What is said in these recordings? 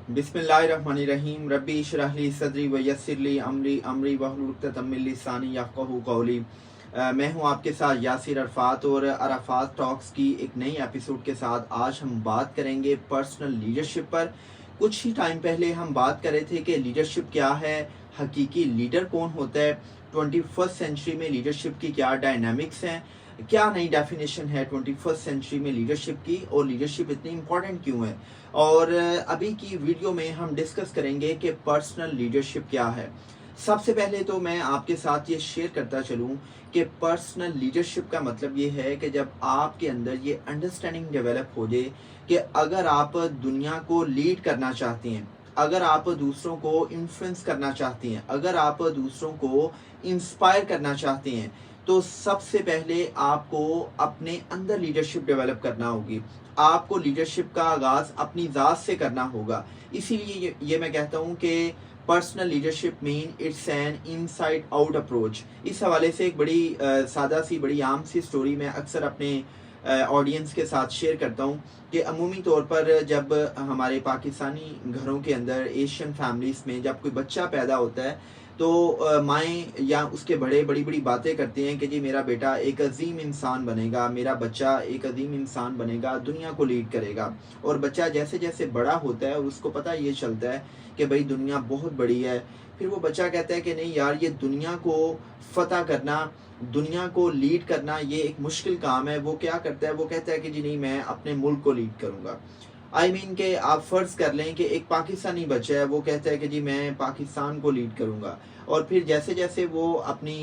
बिस्मिल्लाहिर्रहमानिर्रहीम रब्बी इश्रह ली सदरी व यस्सिर ली अमरी वहलुल उक़दतम मिन लिसानी यफ़क़हू क़ौली। मैं हूं आपके साथ यासिर अरफात और अरफात टॉक्स की एक नई एपिसोड के साथ आज हम बात करेंगे पर्सनल लीडरशिप पर। कुछ ही टाइम पहले हम बात कर रहे थे कि लीडरशिप क्या है, हकीकी लीडर कौन होता है, 21st सेंचुरी में लीडरशिप की क्या डायनामिक्स हैं, क्या नई डेफिनेशन है 21st सेंचुरी में लीडरशिप की, और लीडरशिप इतनी इम्पोर्टेंट क्यों है। और अभी की वीडियो में हम डिस्कस करेंगे कि पर्सनल लीडरशिप क्या है। सबसे पहले तो मैं आपके साथ ये शेयर करता चलूं कि पर्सनल लीडरशिप का मतलब ये है कि जब आपके अंदर ये अंडरस्टैंडिंग डेवलप हो जाए कि अगर आप दुनिया को लीड करना चाहती हैं, अगर आप दूसरों को इन्फ्लुएंस करना चाहती हैं, अगर आप दूसरों को इंस्पायर करना चाहती हैं, तो सबसे पहले आपको अपने अंदर लीडरशिप डेवलप करना होगी। आपको लीडरशिप का आगाज अपनी ज़ात से करना होगा। इसीलिए ये मैं कहता हूँ कि personal leadership mean it's an inside out approach. इस हवाले से एक बड़ी सादा सी बड़ी आम सी स्टोरी मैं अक्सर अपने ऑडियंस के साथ शेयर करता हूँ कि अमूमी तौर पर जब हमारे पाकिस्तानी घरों के अंदर एशियन फैमिलीज़ में जब कोई बच्चा पैदा होता है तो माएँ या उसके बड़े बड़ी बड़ी बातें करते हैं कि जी मेरा बेटा एक अजीम इंसान बनेगा, मेरा बच्चा एक अजीम इंसान बनेगा, दुनिया को लीड करेगा। और बच्चा जैसे जैसे बड़ा होता है और उसको पता ये चलता है कि भाई दुनिया बहुत बड़ी है, फिर वो बच्चा कहता है कि नहीं यार, ये दुनिया को फतह करना, दुनिया को लीड करना ये एक मुश्किल काम है। वो क्या करता है, वो कहता है कि जी नहीं, मैं अपने मुल्क को लीड करूँगा। आई मीन के आप फ़र्ज़ कर लें कि एक पाकिस्तानी बच्चा है, वो कहता है कि जी मैं पाकिस्तान को लीड करूँगा। और फिर जैसे जैसे वो अपनी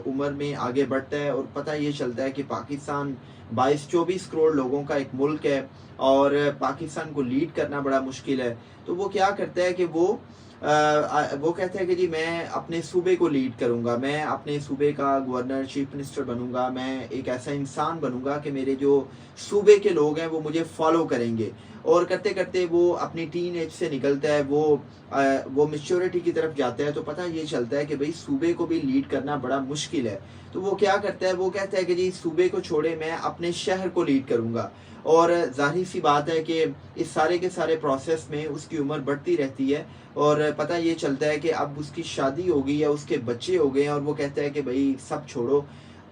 उम्र में आगे बढ़ता है और पता ये चलता है कि पाकिस्तान 22-24 करोड़ लोगों का एक मुल्क है और पाकिस्तान को लीड करना बड़ा मुश्किल है, तो वो क्या करता है कि वो कहता है कि जी मैं अपने सूबे को लीड करूँगा, मैं अपने सूबे का गवर्नर, चीफ मिनिस्टर बनूँगा, मैं एक ऐसा इंसान बनूँगा कि मेरे जो सूबे के लोग हैं वो मुझे फॉलो करेंगे। और करते करते वो अपनी टीन एज से निकलता है, वो मेच्योरिटी की तरफ जाता है, तो पता ये चलता है कि भाई सूबे को भी लीड करना बड़ा मुश्किल है। तो वो क्या करता है, वो कहता है कि जी सूबे को छोड़े मैं अपने शहर को लीड करूँगा। और जाहिर सी बात है कि इस सारे के सारे प्रोसेस में उसकी उम्र बढ़ती रहती है और पता ये चलता है कि अब उसकी शादी हो गई या उसके बच्चे हो गए हैं और वो कहता है कि भाई सब छोड़ो,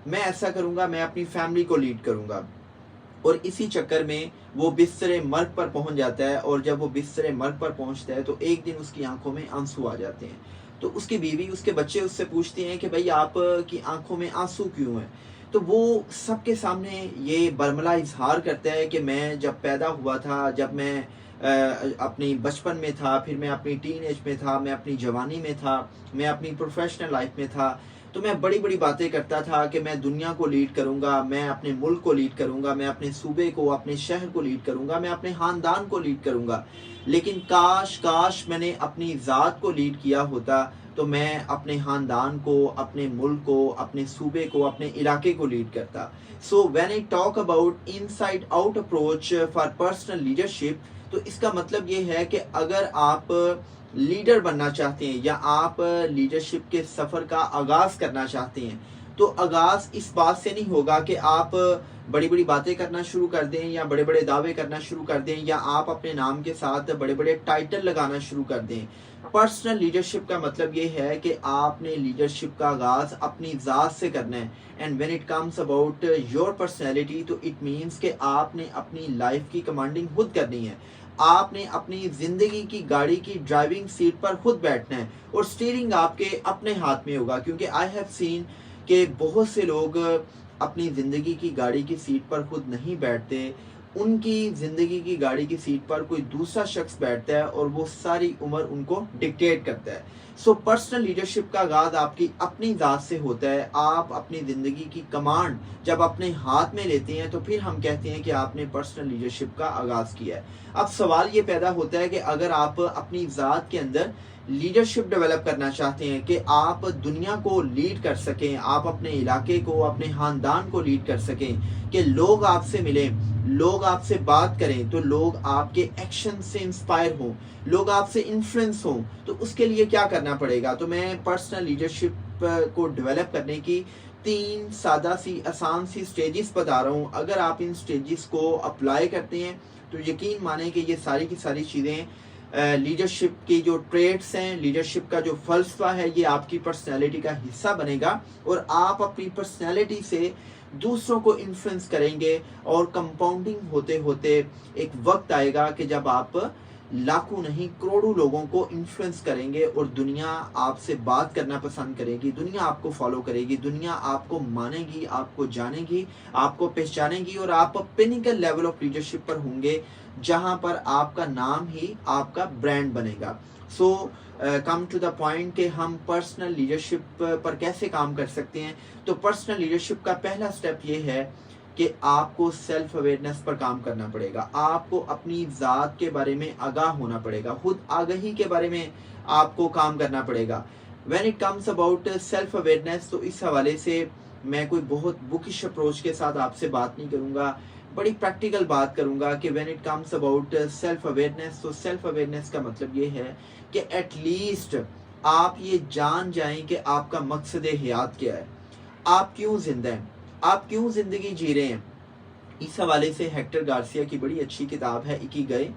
मैं ऐसा करूँगा, मैं अपनी फैमिली को लीड करूँगा। और इसी चक्कर में वो बिस्तरे मर्ग पर पहुंच जाता है, और जब वो बिस्तरे मर्ग पर पहुंचता है तो एक दिन उसकी आंखों में आंसू आ जाते हैं। तो उसकी बीवी, उसके बच्चे उससे पूछते हैं कि भाई आप की आंखों में आंसू क्यों हैं। तो वो सबके सामने ये बरमला इजहार करता है कि मैं जब पैदा हुआ था, जब मैं अपनी बचपन में था, फिर मैं अपनी टीन एज में था, मैं अपनी जवानी में था, मैं अपनी प्रोफेशनल लाइफ में था, तो मैं बड़ी बड़ी बातें करता था कि मैं दुनिया को लीड करूंगा, मैं अपने मुल्क को लीड करूंगा, मैं अपने सूबे को, अपने शहर को लीड करूंगा, मैं अपने खानदान को लीड करूंगा। लेकिन काश काश मैंने अपनी ज़ात को लीड किया होता, तो मैं अपने खानदान को, अपने मुल्क को, अपने सूबे को, अपने इलाके को लीड करता। So when I talk about inside out approach for personal leadership, तो इसका मतलब ये है कि अगर आप लीडर बनना चाहते हैं या आप लीडरशिप के सफ़र का आगाज़ करना चाहते हैं, तो आगाज़ इस बात से नहीं होगा कि आप बड़ी बड़ी बातें करना शुरू कर दें या बड़े बड़े दावे करना शुरू कर दें या आप अपने नाम के साथ बड़े बड़े टाइटल लगाना शुरू कर दें। पर्सनल लीडरशिप का मतलब ये है कि आपने लीडरशिप का आगाज़ अपनी ज़ात से करना है। And when it comes about your personality, तो इट मीन्स कि आपने अपनी लाइफ की कमांडिंग खुद करनी है। आपने अपनी ज़िंदगी की गाड़ी की ड्राइविंग सीट पर खुद बैठना है और स्टीयरिंग आपके अपने हाथ में होगा। क्योंकि आई हैव सीन कि बहुत से लोग अपनी ज़िंदगी की गाड़ी की सीट पर खुद नहीं बैठते, उनकी ज़िंदगी की गाड़ी की सीट पर कोई दूसरा शख्स बैठता है और वो सारी उम्र उनको डिक्टेट करता है। सो पर्सनल लीडरशिप का आगाज़ आपकी अपनी ज़ात से होता है। आप अपनी ज़िंदगी की कमांड जब अपने हाथ में लेते हैं तो फिर हम कहते हैं कि आपने पर्सनल लीडरशिप का आगाज़ किया है। अब सवाल ये पैदा होता है कि अगर आप अपनी ज़ात के अंदर लीडरशिप डेवलप करना चाहते हैं कि आप दुनिया को लीड कर सकें, आप अपने इलाके को, अपने ख़ानदान को लीड कर सकें, कि लोग आपसे मिलें, लोग आपसे बात करें, तो लोग आपके एक्शन से इंस्पायर हों, लोग आपसे इन्फ्लुएंस हों, तो उसके लिए क्या करना पड़ेगा। तो मैं पर्सनल लीडरशिप को डेवलप करने की 3 सादा सी आसान सी स्टेजेस बता रहा हूँ। अगर आप इन स्टेजेस को अप्लाई करते हैं तो यकीन माने कि ये सारी की सारी चीज़ें लीडरशिप की जो ट्रेड्स हैं, लीडरशिप का जो फ़लसफ़ा है, ये आपकी पर्सनैलिटी का हिस्सा बनेगा और आप अपनी पर्सनैलिटी से दूसरों को इन्फ्लुएंस करेंगे और कंपाउंडिंग होते होते एक वक्त आएगा कि जब आप लाखों नहीं करोड़ों लोगों को इन्फ्लुएंस करेंगे और दुनिया आपसे बात करना पसंद करेगी, दुनिया आपको फॉलो करेगी, दुनिया आपको मानेगी, आपको जानेगी, आपको पहचानेगी और आप पिनिकल लेवल ऑफ लीडरशिप पर होंगे जहां पर आपका नाम ही आपका ब्रांड बनेगा। सो कम टू द पॉइंट कि हम पर्सनल लीडरशिप पर कैसे काम कर सकते हैं। तो पर्सनल लीडरशिप का पहला स्टेप ये है कि आपको सेल्फ अवेयरनेस पर काम करना पड़ेगा। आपको अपनी ज़ात के बारे में आगाह होना पड़ेगा, खुद आगाही के बारे में आपको काम करना पड़ेगा। When it comes about self awareness, तो इस हवाले से मैं कोई बहुत बुकिश अप्रोच के साथ आपसे बात नहीं करूँगा, बड़ी प्रैक्टिकल बात करूँगा कि when it comes about self awareness, तो सेल्फ अवेयरनेस का मतलब ये है कि एटलीस्ट आप ये जान जाएं कि आपका मकसद हयात क्या है, आप क्यों जिंदा हैं, आप क्यों ज़िंदगी जी रहे हैं। इस हवाले से हेक्टर गार्सिया की बड़ी अच्छी किताब है इकिगाई,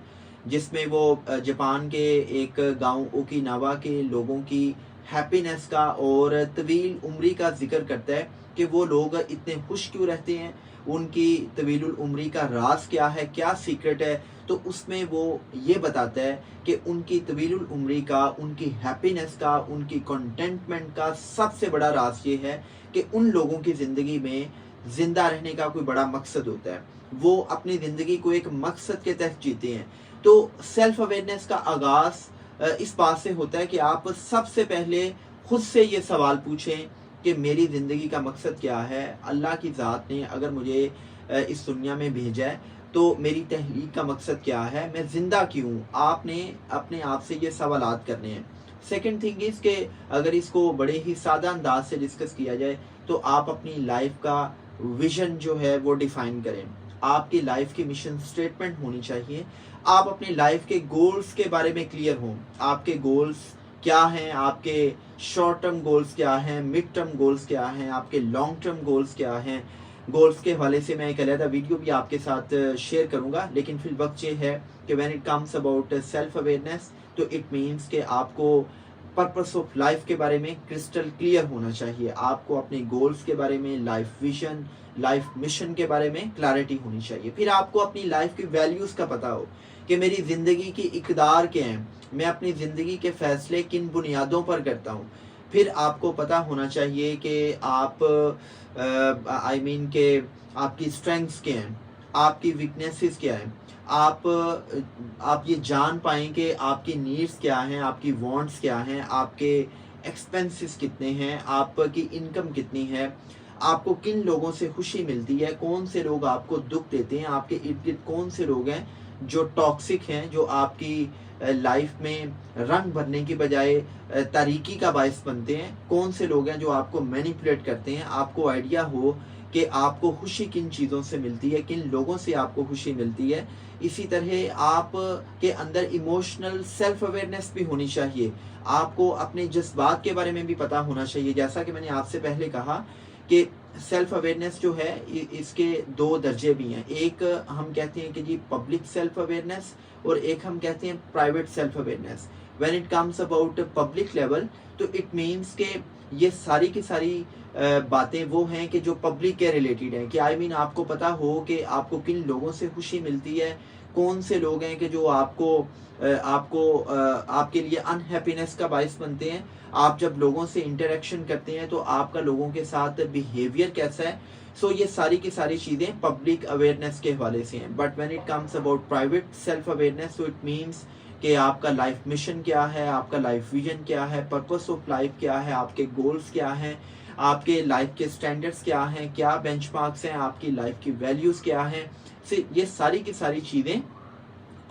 जिसमें वो जापान के एक गांव ओकिनावा के लोगों की हैप्पीनेस का और तवील उम्री का जिक्र करता है कि वो लोग इतने खुश क्यों रहते हैं, उनकी तवीलुल उम्री का राज क्या है, क्या सीक्रेट है। तो उसमें वो ये बताता है कि उनकी तवीलुल उम्री का, उनकी हैप्पीनेस का, उनकी कंटेंटमेंट का सबसे बड़ा राज ये है कि उन लोगों की ज़िंदगी में ज़िंदा रहने का कोई बड़ा मकसद होता है, वो अपनी ज़िंदगी को एक मकसद के तहत जीते हैं। तो सेल्फ अवेयरनेस का आगाज़ इस बात से होता है कि आप सबसे पहले खुद से ये सवाल पूछें कि मेरी ज़िंदगी का मकसद क्या है। अल्लाह की ज़ात ने अगर मुझे इस दुनिया में भेजा है तो मेरी तहलीक का मकसद क्या है, मैं ज़िंदा क्यों। आपने अपने आप से ये सवालात करने हैं। सेकेंड थिंग इज़ कि अगर इसको बड़े ही सादा अंदाज से डिस्कस किया जाए तो आप अपनी लाइफ का विजन जो है वो डिफाइन करें। आपकी लाइफ की मिशन स्टेटमेंट होनी चाहिए। आप अपनी लाइफ के गोल्स के बारे में क्लियर हों। आपके गोल्स क्या हैं, आपके शॉर्ट टर्म गोल्स क्या हैं, मिड टर्म गोल्स क्या हैं, आपके लॉन्ग टर्म गोल्स क्या हैं। गोल्स के हवाले से मैं एक अलग वीडियो भी आपके साथ शेयर करूंगा, लेकिन फिर वक्त ये है कि when it comes about self awareness, तो इट मीन्स कि आपको पर्पस ऑफ लाइफ के बारे में क्रिस्टल क्लियर होना चाहिए। आपको अपने गोल्स के बारे में, लाइफ विजन, लाइफ मिशन के बारे में क्लैरिटी होनी चाहिए। फिर आपको अपनी लाइफ की वैल्यूज़ का पता हो कि मेरी ज़िंदगी की इक़दार क्या हैं, मैं अपनी ज़िंदगी के फ़ैसले किन बुनियादों पर करता हूँ। फिर आपको पता होना चाहिए कि आप के आपकी स्ट्रेंथ्स क्या हैं, आपकी वीकनेसेस क्या हैं। आप ये जान पाएँ कि आपकी नीड्स क्या हैं, आपकी वांट्स क्या हैं, आपके एक्सपेंसेस कितने हैं, आपकी इनकम कितनी है, आपको किन लोगों से खुशी मिलती है, कौन से लोग आपको दुख देते हैं, आपके इर्द गिर्द कौन से लोग हैं जो टॉक्सिक हैं, जो आपकी लाइफ में रंग भरने की बजाय तारीकी का बायस बनते हैं, कौन से लोग हैं जो आपको मैनिपुलेट करते हैं। आपको आइडिया हो कि आपको खुशी किन चीज़ों से मिलती है, किन लोगों से आपको खुशी मिलती है। इसी तरह आप के अंदर इमोशनल सेल्फ अवेयरनेस भी होनी चाहिए। आपको अपने जज्बात के बारे में भी पता होना चाहिए। जैसा कि मैंने आपसे पहले कहा कि सेल्फ अवेयरनेस जो है इसके दो दर्जे भी हैं। एक हम कहते हैं कि जी पब्लिक सेल्फ अवेयरनेस और एक हम कहते हैं private self awareness. When it comes about public level, तो इट मीन्स के ये सारी की सारी बातें वो हैं कि जो पब्लिक के रिलेटेड हैं, कि आपको पता हो कि आपको किन लोगों से खुशी मिलती है, कौन से लोग हैं कि जो आपके लिए अनहैप्पीनेस का बायस बनते हैं। आप जब लोगों से इंटरेक्शन करते हैं तो आपका लोगों के साथ बिहेवियर कैसा है। सो ये सारी की सारी चीज़ें पब्लिक अवेयरनेस के हवाले से हैं। But when it comes about private self awareness, तो इट मीन्स कि आपका लाइफ मिशन क्या है, आपका लाइफ विजन क्या है, पर्पस ऑफ लाइफ क्या है, आपके गोल्स क्या हैं, आपके लाइफ के स्टैंडर्ड्स क्या हैं, क्या बेंचमार्क्स हैं, आपकी लाइफ की वैल्यूज़ क्या हैं। ये सारी की सारी चीज़ें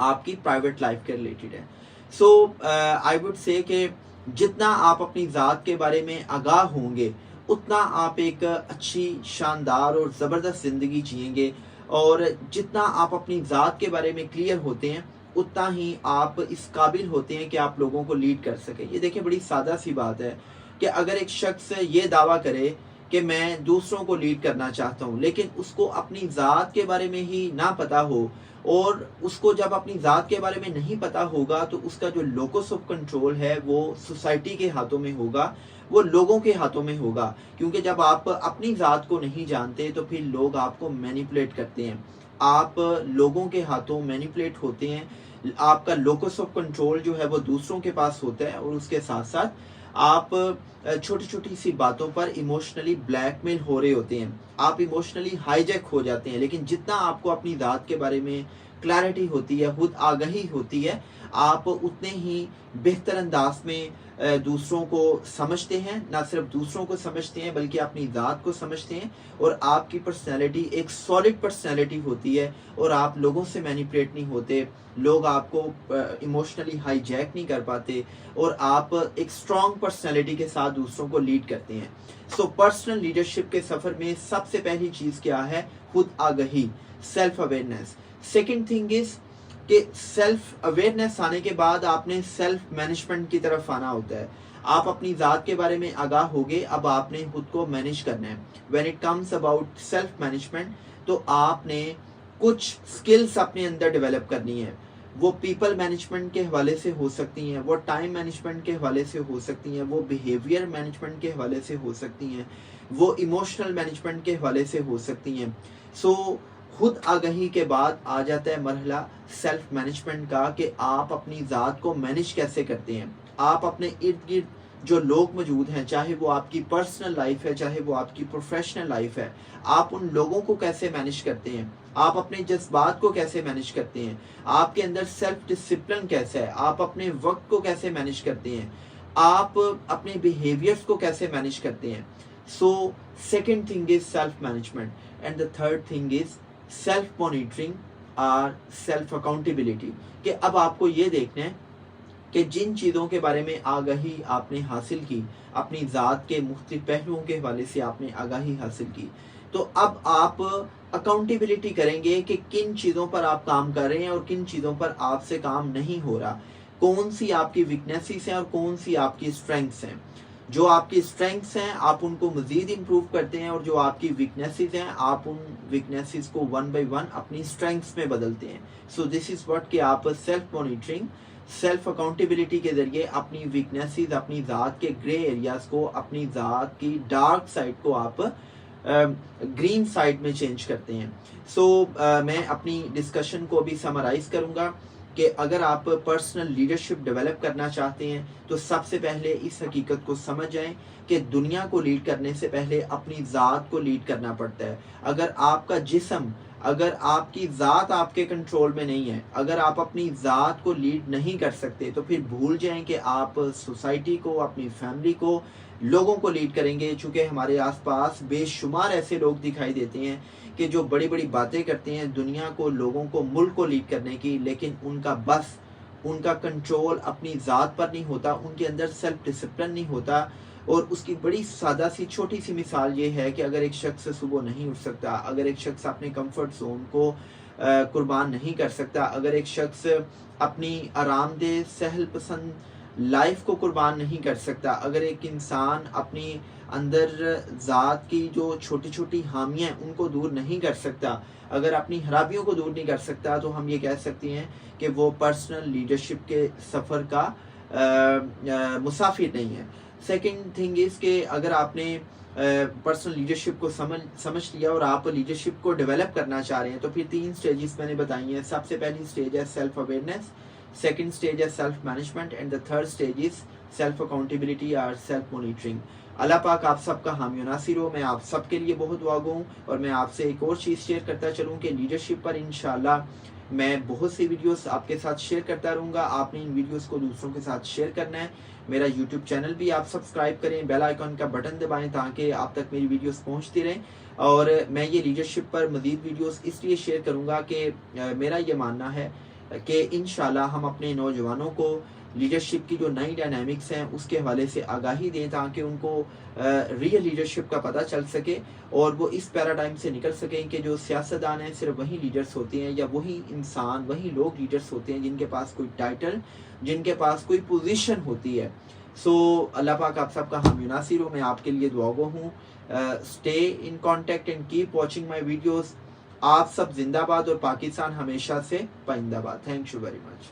आपकी प्राइवेट लाइफ के रिलेटेड है। सो आई वुड से कि जितना आप अपनी ज़ात के बारे में आगाह होंगे उतना आप एक अच्छी, शानदार और ज़बरदस्त ज़िंदगी जिएंगे। और जितना आप अपनी ज़ात के बारे में क्लियर होते हैं उतना ही आप इस काबिल होते हैं कि आप लोगों को लीड कर सकें। ये देखिए बड़ी सादा सी बात है कि अगर एक शख्स ये दावा करे کہ میں دوسروں کو لیڈ کرنا چاہتا ہوں، لیکن اس کو اپنی ذات کے بارے میں ہی نہ پتا ہو، اور اس کو جب اپنی ذات کے بارے میں نہیں پتا ہوگا تو اس کا جو لوکس آف کنٹرول ہے وہ سوسائٹی کے ہاتھوں میں ہوگا، وہ لوگوں کے ہاتھوں میں ہوگا، کیونکہ جب آپ اپنی ذات کو نہیں جانتے تو پھر لوگ آپ کو مینیپولیٹ کرتے ہیں، آپ لوگوں کے ہاتھوں مینیپولیٹ ہوتے ہیں، آپ کا لوکس آف کنٹرول جو ہے وہ دوسروں کے پاس ہوتا ہے، اور اس کے ساتھ ساتھ آپ چھوٹی چھوٹی سی باتوں پر ایموشنلی بلیک میل ہو رہے ہوتے ہیں، آپ ایموشنلی ہائی جیک ہو جاتے ہیں۔ لیکن جتنا آپ کو اپنی ذات کے بارے میں کلیئرٹی ہوتی ہے، خود آگہی ہوتی ہے، آپ اتنے ہی بہتر انداز میں دوسروں کو سمجھتے ہیں، نہ صرف دوسروں کو سمجھتے ہیں بلکہ اپنی ذات کو سمجھتے ہیں، اور آپ کی پرسنالٹی ایک سالڈ پرسنالٹی ہوتی ہے، اور آپ لوگوں سے مینیپولیٹ نہیں ہوتے، لوگ آپ کو ایموشنلی ہائی جیک نہیں کر پاتے، اور آپ ایک اسٹرانگ پرسنالٹی کے ساتھ دوسروں کو لیڈ کرتے ہیں۔ سو پرسنل لیڈرشپ کے سفر میں سب سے پہلی چیز کیا ہے؟ خود آگہی، self awareness. Second thing is کہ سیلف اویئرنیس آنے کے بعد آپ نے سیلف مینجمنٹ کی طرف آنا ہوتا ہے۔ آپ اپنی ذات کے بارے میں آگاہ ہوگے، اب آپ نے خود کو مینیج کرنا ہے۔ When it comes about self management, تو آپ نے کچھ سکلز اپنے اندر ڈیولپ کرنی ہے، وہ پیپل مینجمنٹ کے حوالے سے ہو سکتی ہیں، وہ ٹائم مینجمنٹ کے حوالے سے ہو سکتی ہیں، وہ بیہیویئر مینجمنٹ کے حوالے سے ہو سکتی ہیں، وہ ایموشنل مینجمنٹ کے حوالے سے ہو سکتی ہیں۔ سو خود آگہی کے بعد آ جاتا ہے مرحلہ سیلف مینجمنٹ کا، کہ آپ اپنی ذات کو مینیج کیسے کرتے ہیں۔ آپ اپنے ارد گرد جو لوگ موجود ہیں، چاہے وہ آپ کی پرسنل لائف ہے، چاہے وہ آپ کی پروفیشنل لائف ہے، آپ ان لوگوں کو کیسے مینیج کرتے ہیں، آپ اپنے جذبات کو کیسے مینیج کرتے ہیں، آپ کے اندر سیلف ڈسپلن کیسا ہے، آپ اپنے وقت کو کیسے مینیج کرتے ہیں، آپ اپنے بیہیویئرس کو کیسے مینیج کرتے ہیں۔ So second thing is self management, and the third thing is self monitoring اور سیلف اکاؤنٹیبلٹی، کہ اب آپ کو یہ دیکھنا ہے کہ جن چیزوں کے بارے میں آگاہی آپ نے حاصل کی، اپنی ذات کے مختلف پہلوؤں کے حوالے سے آپ نے آگاہی حاصل کی، تو اب آپ اکاؤنٹیبلٹی کریں گے کہ کن چیزوں پر آپ کام کر رہے ہیں اور کن چیزوں پر آپ سے کام نہیں ہو رہا، کون سی آپ کی ویکنیسز ہیں اور کون سی آپ کی اسٹرینگس ہیں۔ جو آپ کی اسٹرینگس ہیں آپ ان کو مزید امپروو کرتے ہیں، اور جو آپ کی ویکنیسز ہیں آپ ان ویکنیسز کو ون بائی ون اپنی اسٹرینگس میں بدلتے ہیں۔ سو دس از واٹ کہ آپ سیلف مانیٹرنگ، سیلف اکاؤنٹیبلٹی کے ذریعے اپنی ویکنیسز، اپنی ذات کے گرے ایریاز کو، اپنی ذات کی ڈارک سائڈ کو آپ گرین سائڈ میں چینج کرتے ہیں۔ سو میں اپنی ڈسکشن کو ابھی سمرائز کروں گا کہ اگر آپ پرسنل لیڈرشپ ڈیولپ کرنا چاہتے ہیں تو سب سے پہلے اس حقیقت کو سمجھ جائیں کہ دنیا کو لیڈ کرنے سے پہلے اپنی ذات کو لیڈ کرنا پڑتا ہے۔ اگر آپ کا جسم، اگر آپ کی ذات آپ کے کنٹرول میں نہیں ہے، اگر آپ اپنی ذات کو لیڈ نہیں کر سکتے، تو پھر بھول جائیں کہ آپ سوسائٹی کو، اپنی فیملی کو، لوگوں کو لیڈ کریں گے۔ چونکہ ہمارے آس پاس بے شمار ایسے لوگ دکھائی دیتے ہیں کہ جو بڑی بڑی باتیں کرتے ہیں دنیا کو، لوگوں کو، ملک کو لیڈ کرنے کی، لیکن ان کا بس، ان کا کنٹرول اپنی ذات پر نہیں ہوتا، ان کے اندر سیلف ڈسپلن نہیں ہوتا۔ اور اس کی بڑی سادہ سی چھوٹی سی مثال یہ ہے کہ اگر ایک شخص صبح نہیں اٹھ سکتا، اگر ایک شخص اپنے کمفرٹ زون کو قربان نہیں کر سکتا، اگر ایک شخص اپنی آرام دہ سہل پسند لائف کو قربان نہیں کر سکتا، اگر ایک انسان اپنی اندر ذات کی جو چھوٹی چھوٹی خامیاں ہیں ان کو دور نہیں کر سکتا، اگر اپنی خرابیوں کو دور نہیں کر سکتا، تو ہم یہ کہہ سکتے ہیں کہ وہ پرسنل لیڈرشپ کے سفر کا مسافر نہیں ہے۔ سیکنڈ تھنگ از کہ اگر آپ نے پرسنل لیڈرشپ کو سمجھ لیا اور آپ لیڈرشپ کو ڈیولپ کرنا چاہ رہے ہیں، تو پھر 3 سٹیجز میں نے بتائی ہیں۔ سب سے پہلی سٹیج ہے سیلف اویئرنیس، سیکنڈ سٹیج ہے self management, and the third stage is self accountability اور سیلف مانیٹرنگ۔ اللہ پاک آپ سب کا حامی و ناصر ہو۔ میں آپ سب کے لیے بہت دعا گو ہوں، اور میں آپ سے ایک اور چیز شیئر کرتا چلوں کہ لیڈرشپ پر انشاءاللہ میں بہت سی ویڈیوز آپ کے ساتھ شیئر کرتا رہوں گا۔ آپ نے ان ویڈیوز کو دوسروں کے ساتھ شیئر کرنا ہے۔ میرا یوٹیوب چینل بھی آپ سبسکرائب کریں، بیل آئیکن کا بٹن دبائیں تاکہ آپ تک میری ویڈیوز پہنچتی رہیں۔ اور میں یہ لیڈرشپ پر مزید ویڈیوز اس لیے شیئر کروں گا کہ میرا یہ ماننا ہے کہ انشاءاللہ ہم اپنے نوجوانوں کو لیڈرشپ کی جو نئی ڈائنامکس ہیں اس کے حوالے سے آگاہی دیں، تاکہ ان کو ریئل لیڈرشپ کا پتہ چل سکے، اور وہ اس پیراڈائم سے نکل سکیں کہ جو سیاستدان ہیں صرف وہی لیڈرز ہوتے ہیں، یا وہی انسان، وہی لوگ لیڈرز ہوتے ہیں جن کے پاس کوئی ٹائٹل، جن کے پاس کوئی پوزیشن ہوتی ہے۔ سو اللہ پاک آپ سب کا حامی ناصر ہو. میں آپ کے لیے دعا گو ہوں. Stay in contact and keep watching my videos. آپ سب زندہ باد اور پاکستان ہمیشہ سے پائندہ باد. Thank you very much.